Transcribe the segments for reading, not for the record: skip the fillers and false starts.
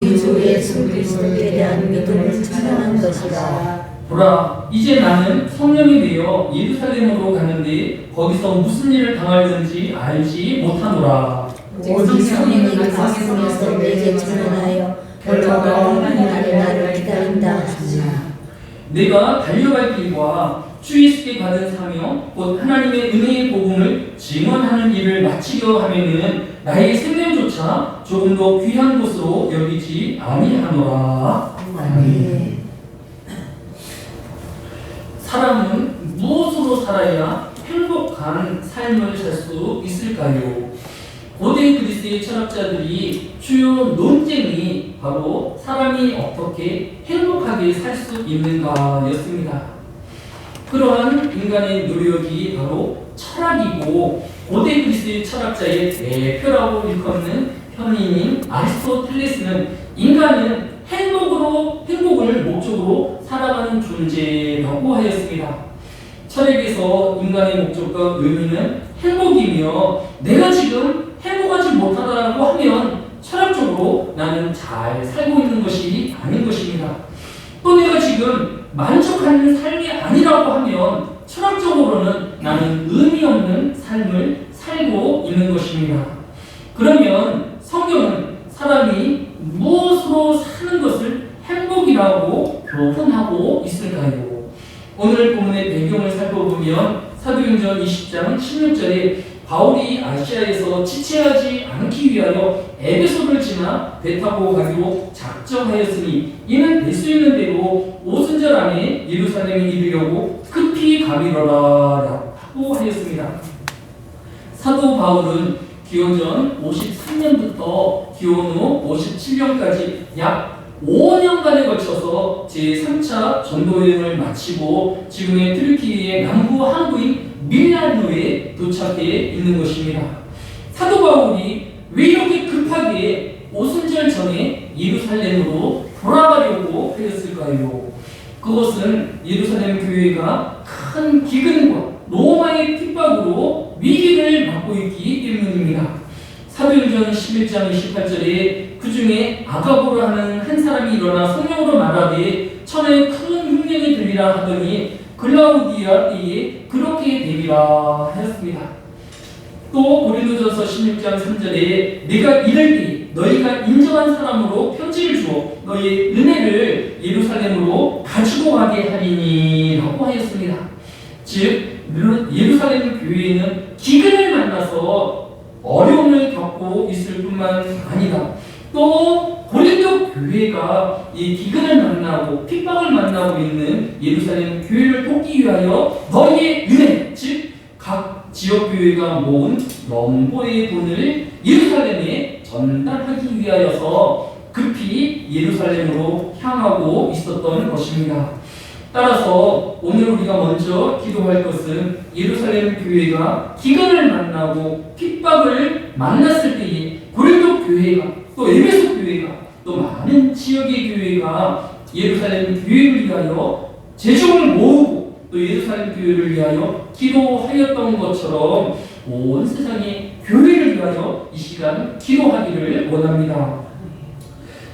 주 예수 그리스도에 대한 믿음을 찬양한 것이라. 보라, 이제 나는 성령이 되어 예루살렘으로 가는데 거기서 무슨 일을 당할는지 알지 못하노라. 오직 성령이 말씀에서 내게 전하여 결과가 없는 날에 나를 기다린다 하시나. 내가 달려갈 길과 주 예수께 받은 사명 곧 하나님의 은혜의 복음을 증언하는 일을 마치려 하면은 나의 생명조차 조금 더 귀한 것으로 여기지 아니하노라. 아멘. 사람은 무엇으로 살아야 행복한 삶을 살 수 있을까요? 고대 그리스의 철학자들이 주요 논쟁이 바로 사람이 어떻게 행복하게 살 수 있는가였습니다. 그러한 인간의 노력이 바로 철학이고 고대 그리스의 철학자의 대표라고 일컫는 현인인 아리스토텔레스는 인간은 행복을 목적으로 살아가는 존재라고 하였습니다. 철학에서 인간의 목적과 의미는 행복이며 내가 지금 행복하지 못하다고 하면 철학적으로 나는 잘 살고 있는 것이 아닌 것입니다. 또 내가 지금 만족하는 삶이 아니라고 하면 철학적으로는 나는 의미 없는 삶을 살고 있는 것입니다. 그러면 성경은 사람이 무엇으로 사는 것을 행복이라고 표현하고 있을까요? 오늘 본문의 배경을 살펴보면 사도행전 20장 16절에 바울이 아시아에서 지체하지 않기 위하여 에베소를 지나 배 타고 가기로 작정하였으니 이는 될 수 있는 대로 오순절 안에 예루살렘에 이르려고 급히 가리러라 라고 하였습니다. 사도 바울은 기원전 53년부터 기원 후 57년까지 약 5년간에 걸쳐서 제3차 전도여행을 마치고 지금의 트르키의 남부 항구인 밀라노에 도착해 있는 것입니다. 사도 바울이 왜 이렇게 급하게 오순절 전에 예루살렘으로 돌아가려고 하였을까요? 그것은 예루살렘 교회가 큰 기근과 로마의 핍박으로 위기를 맞고 있기 때문입니다. 사도행전 11장 28절에 그 중에 아가보로 하는 한 사람이 일어나 성령으로 말하되 천하에 큰 흉년이 들리라 하더니 글라우디아 때에 그렇게 되리라 하였습니다. 또 고린도전서 16장 3절에 내가 이를 때 너희가 인정한 사람으로 편지를 주어 너희의 은혜를 예루살렘으로 가지고 가게 하리니 라고 하였습니다. 즉 예루살렘 교회는 기근을 만나서 어려움을 겪고 있을 뿐만 아니라 또 고린도 교회가 이 기근을 만나고 핍박을 만나고 있는 예루살렘 교회를 돕기 위하여 너희의 은혜, 즉 각 지역 교회가 모은 연보의 돈을 예루살렘에 전달하기 위하여서 급히 예루살렘으로 향하고 있었던 것입니다. 따라서 오늘 우리가 먼저 기도할 것은 예루살렘 교회가 기근을 만나고 핍박을 만났을 때에 고린도 교회가 또 에베소 교회가 또 많은 지역의 교회가 예루살렘 교회를 위하여 재정을 모으고 또 예루살렘 교회를 위하여 기도하였던 것처럼 온 세상의 교회를 위하여 이 시간 기도하기를 원합니다.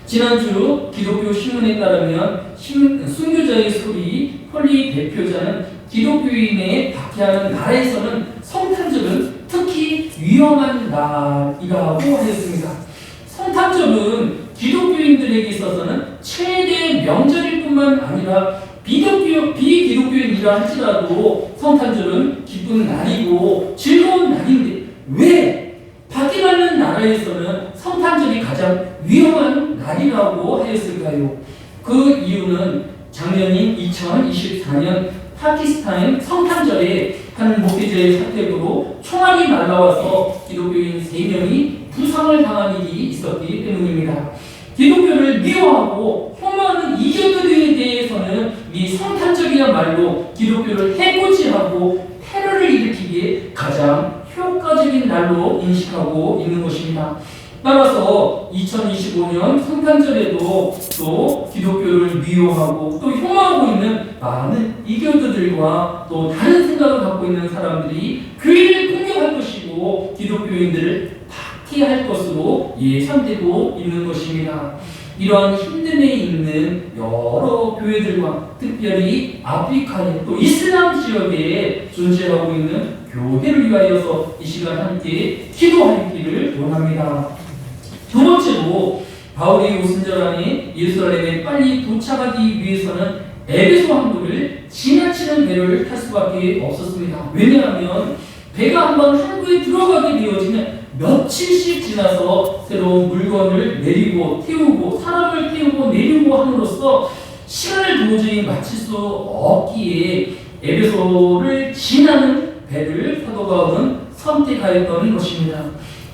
지난주 기독교 신문에 따르면 순교자의 소리 홀리 대표자는 기독교인에 박해하는 나라에서는 성탄절은 특히 위험한 날이라고 하였습니다. 성탄절은 기독교인들에게 있어서는 최대 명절일 뿐만 아니라 비기독교인이라 할지라도 성탄절은 기쁜 날이고 즐거운 날인데 왜 박해받는 나라에서는 성탄절이 가장 위험한 날이라고 하였을까요? 그 이유는 작년인 2024년 파키스탄 성탄절에 한 목회자의 사택으로 총알이 날아와서 기독교인 3명이 부상을 당한 일이 있었기 때문입니다. 기독교를 미워하고 혐오하는 이교도들에 대해서는 이 성탄절이야말로 기독교를 해코지하고 테러를 일으키기에 가장 효과적인 날로 인식하고 있는 것입니다. 따라서 2025년 성탄절에도 또 기독교를 미워하고 또 혐오하고 있는 많은 이교도들과 또 다른 생각을 갖고 있는 사람들이 교회를 공격할 것이고 기독교인들을 박해할 것으로 예상되고 있는 것입니다. 이러한 힘듦에 있는 여러 교회들과 특별히 아프리카에 또 이슬람 지역에 존재하고 있는 교회를 위하여서 이 시간 함께 기도하기를 원합니다. 두 번째로 바울이 오순절 안에 예루살렘에 빨리 도착하기 위해서는 에베소 항구를 지나치는 배를 탈 수밖에 없었습니다. 왜냐하면 배가 한번 항구에 들어가게 되어지면 며칠씩 지나서 새로운 물건을 내리고 태우고 사람을 태우고 내리고 함으로써 시간을 도저히 마칠 수 없기에 에베소를 지나는 배를 사도 바울은 선택하였던 것입니다.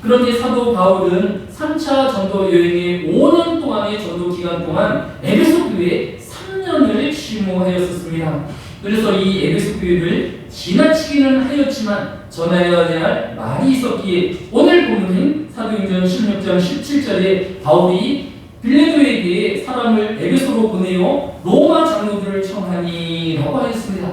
그런데 사도 바울은 3차 전도 여행의 5년 동안의 전도 기간 동안 에베소 교회에 3년을 심호하였었습니다. 그래서 이 에베소 교회를 지나치기는 하였지만 전하여야 할 말이 있었기에 오늘 본문인 사도행전 16장 17절에 바울이 빌레도에게 사람을 에베소로 보내어 로마 장로들을 청하니라고 하였습니다.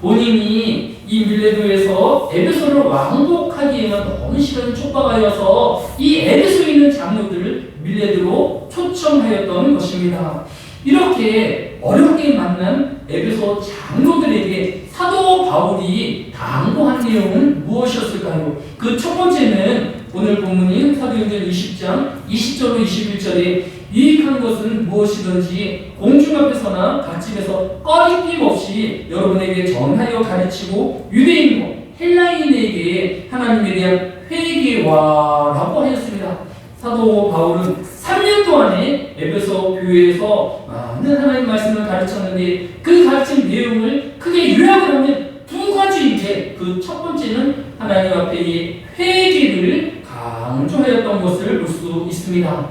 본인이 이 밀레도에서 에베소를 왕복하기에는 너무 시간이 촉박하여서 이 에베소에 있는 장로들을 밀레도로 초청하였던 것입니다. 이렇게 어렵게 만난 에베소 장로들에게 사도 바울이 당부한 내용은 무엇이었을까요? 그 첫 번째는 오늘 본문인 사도행전 20장 20절로 21절에 유익한 것은 무엇이든지 공중 앞에서나 갓집에서 꺼리낌 없이 여러분에게 전하여 가르치고 유대인과 헬라인에게 하나님에 대한 회개와라고 하였습니다. 사도 바울은 3년 동안에 에베소 교회에서 많은 하나님 말씀을 가르쳤는데 그 가르친 내용을 크게 요약을 하면 두 가지인데 그 첫 번째는 하나님 앞에 회개를 강조하였던 것을 볼 수 있습니다.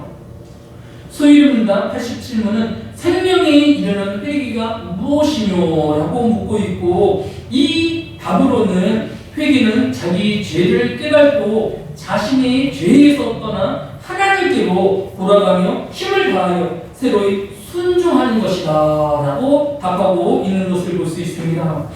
소위문답 87문은 생명에 이르는 회개가 무엇이뇨라고 묻고 있고 이 답으로는 회개는 자기 죄를 깨닫고 자신의 죄에서 떠나 하나님께로 돌아가며 힘을 다하여 새로이 순종하는 것이다 라고 답하고 있는 것을 볼 수 있습니다.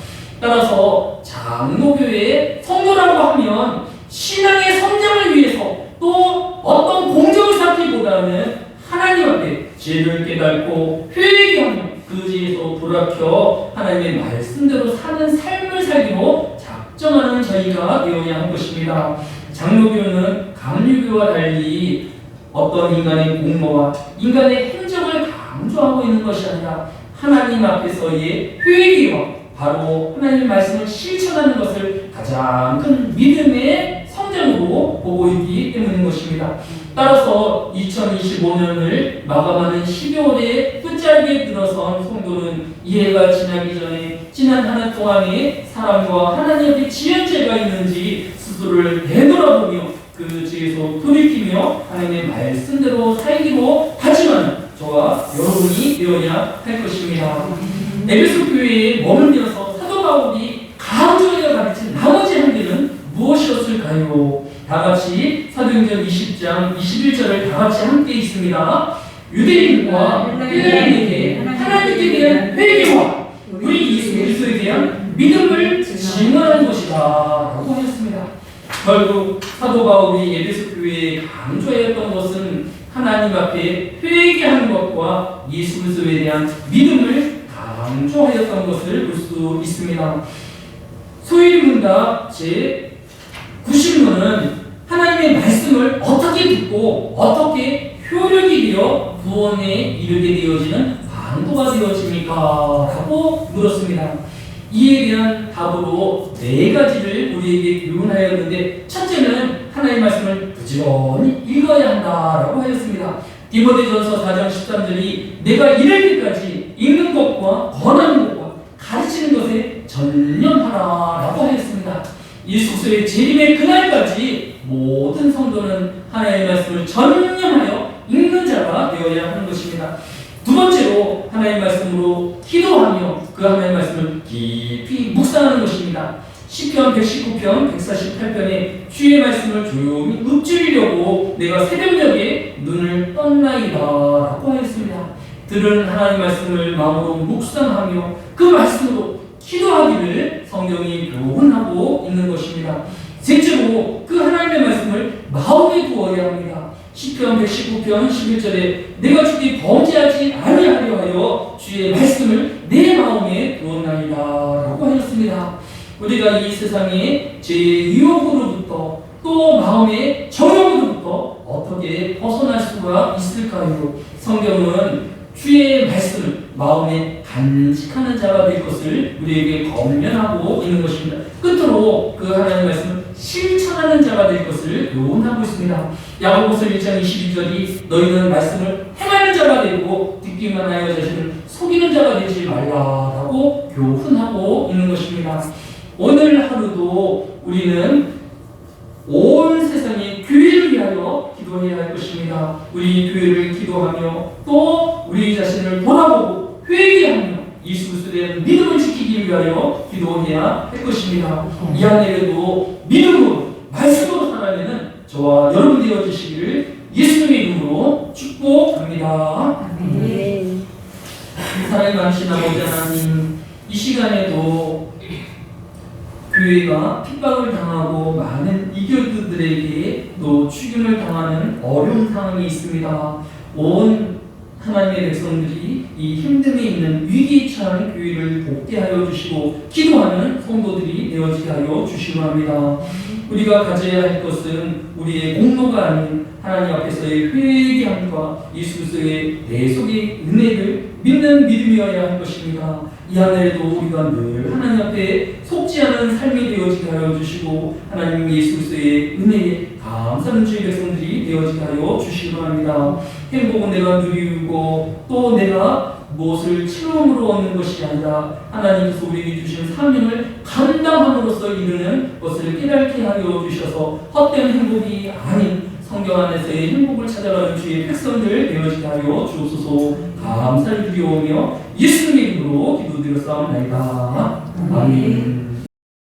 따라서 장로교회의 성도라고 하면 신앙의 성장을 위해서 또 어떤 공적을 쌓기보다는 하나님 앞에 죄를 깨닫고 회개하며 그 죄에서 돌아켜 하나님의 말씀대로 사는 삶을 살기로 작정하는 저희가 되어야 할 것입니다. 장로교는 감리교와 달리 어떤 인간의 공로와 인간의 행적을 강조하고 있는 것이 아니라 하나님 앞에서의 회개와 바로 하나님의 말씀을 실천하는 것을 가장 큰 믿음의 성장으로 보고 있기 때문인 것입니다. 따라서 2025년을 마감하는 12월에 끝자리에 들어선 성도는 이해가 지나기 전에 지난 한 해 동안에 사람과 하나님 앞에 지은 죄가 있는지 스스로를 되돌아보며 그 죄에서 돌이키며 하나님의 말씀대로 살기로 하지만 저와 여러분이 되어야 할 것입니다. 에베소 교회에 머물면서 사도 바울이 강조하여 가르친 나머지 한 개는 무엇이었을까요? 다 같이 사도행전 20장 21절을 다 같이 함께 있습니다. 유대인과 헬라인에게 하나님께 대한 회개와 우리 예수 그리스도에 대한 믿음을 증언하는 것이다 라고 하였습니다. 결국 사도 바울이 에베소 교회에 강조하였던 것은 하나님 앞에 회개하는 것과 예수 그리스도에 대한 믿음을 강조하였던 것을 볼 수 있습니다. 소위문답 제 90문은 하나님의 말씀을 어떻게 듣고 어떻게 효력이 되어 구원에 이르게 되어지는 방도가 되어집니까? 라고 물었습니다. 이에 대한 답으로 네 가지를 우리에게 교훈하였는데 첫째는 하나님의 말씀을 부지런히 읽어야 한다라고 하였습니다. 디모데전서 4장 13절이 내가 이를 때까지 읽는 것과 권하는 것과 가르치는 것에 전념하라라고 하였습니다. 예수의 재림의 그날까지 모든 성도는 하나님의 말씀을 전념하여 읽는 자가 되어야 하는 것입니다. 두 번째로 하나님의 말씀으로 기도하며 그 하나님의 말씀을 깊이 묵상하는 것입니다. 시편 119편 148편에 주의 말씀을 조용히 읊조리려고 내가 새벽녘에 눈을 떴나이다 라고 하였습니다. 들은 하나님의 말씀을 마음으로 묵상하며 그 말씀으로 기도하기를 성경이 교훈하고 있는 것입니다. 셋째로 그 하나님의 말씀을 마음에 두어야 합니다. 시편 119편 11절에 내가 주께 범죄하지 아니하려 하여 주의 말씀을 내 마음에 두었나이다 라고 하였습니다. 우리가 이 세상의 제2욕으로부터 또 마음의 정욕으로부터 어떻게 벗어날 수가 있을까요? 성경은 주의 말씀을 마음에 간직하는 자가 될 것을 우리에게 권면하고 있는 것입니다. 끝으로 그 하나님의 말씀을 실천하는 자가 될 것을 요원하고 있습니다. 야고보서 1장 22절이 너희는 말씀을 행하는 자가 되고 듣기만 하여 자신을 속이는 자가 되지 말라라고 교훈하고 있는 것입니다. 오늘 하루도 우리는 온 세상의 교회를 위하여 기도해야 할 것입니다. 우리 교회를 기도하며 또 우리 자신을 돌아보고 회개하며 예수 그리스도에 대한 믿음을 지키기 위하여 기도해야 할 것입니다. 이 한 해에도 믿음으로 말씀으로 살아내는 저와 여러분 되어주시기를 예수님의 이름으로 축복합니다. 아멘. 사랑이 많으신 아버지 하나님, 이 시간에도 교회가 핍박을 당하고 많은 이교도들에게 또 죽임을 당하는 어려운 상황이 있습니다. 온 하나님의 백성들이 이 힘듦에 있는 위기에 처한 교회를 복되하여 주시고 기도하는 성도들이 되어지게 하여 주시기 바랍니다. 우리가 가져야 할 것은 우리의 공로가 아닌 하나님 앞에서의 회개함과 예수 그리스도의 내 속의 은혜를 믿는 믿음이어야 할 것입니다. 이 한 해에도 우리가 늘 하나님 앞에 속지 않은 삶이 되어지게 하여 주시고 하나님 예수 그리스도의 은혜에 감사하는 주의 백성들이 되어지게 하여 주시기 바랍니다. 행복은 내가 누리고 또 내가 무엇을 채움으로 얻는 것이 아니라 하나님께서 우리에게 주신 사명을 감당함으로써 이루는 것을 깨닫게 하여 주셔서 헛된 행복이 아닌 성경 안에서의 행복을 찾아가는 주의 백성들 되어지게 하여 주옵소서. 감사를 드리오며 예수님의 이름으로 기도드렸사옵나이다. 아멘.